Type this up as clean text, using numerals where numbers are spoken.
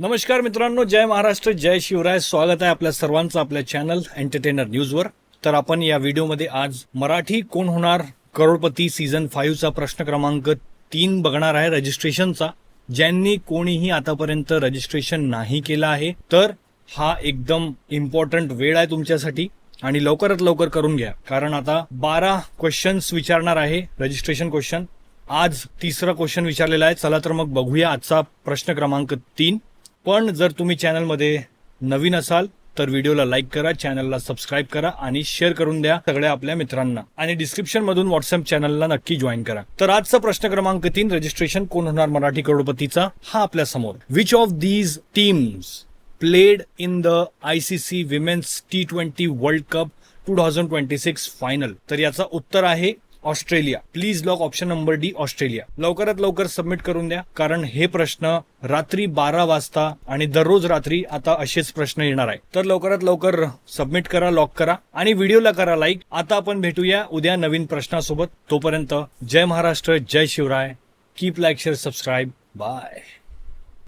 नमस्कार मित्रांनो, जय महाराष्ट्र, जय शिवराय. स्वागत आहे आपल्या सर्वांचं आपल्या चॅनल एंटरटेनर न्यूजवर. तर आपण या व्हिडिओमध्ये आज मराठी कोण होणार करोडपती सीझन 5 चा प्रश्न क्रमांक 3 बघणार आहे, रजिस्ट्रेशनचा. ज्यांनी कोणीही आतापर्यंत रजिस्ट्रेशन नाही केलं आहे तर हा एकदम इम्पॉर्टंट वेळ आहे तुमच्यासाठी आणि लवकरात लवकर करून घ्या, कारण आता 12 क्वेश्चन्स विचारणार आहे रजिस्ट्रेशन क्वेश्चन. आज तिसरा क्वेश्चन विचारलेला आहे. चला तर मग बघूया आजचा प्रश्न क्रमांक 3. पण जर तुम्ही चॅनलमध्ये नवीन असाल तर व्हिडिओला लाईक करा, चॅनलला सबस्क्राईब करा आणि शेअर करून द्या सगळ्या आपल्या मित्रांना. आणि डिस्क्रिप्शन मधून व्हॉट्सअप चॅनलला नक्की जॉईन करा. तर आजचा प्रश्न क्रमांक 3, रजिस्ट्रेशन कोण होणार मराठी करोडपतीचा, हा आपल्या समोर. Which of these teams played in the ICC women's T20 world cup 2026 final. तर याचा उत्तर आहे Australia. Please lock option number D, Australia. लवकरात लवकर सबमिट करून द्या, कारण हे प्रश्न रात्री 12 वाजता आणि दररोज रात्री आता असेच प्रश्न येणार आहे. तर लवकरात लवकर सबमिट करा, लॉक करा आणि व्हिडिओला करा लाईक. आता आपण भेटूया उद्या नवीन प्रश्नासोबत. तोपर्यंत जय महाराष्ट्र, जय Shivray. Keep like, share, subscribe. Bye.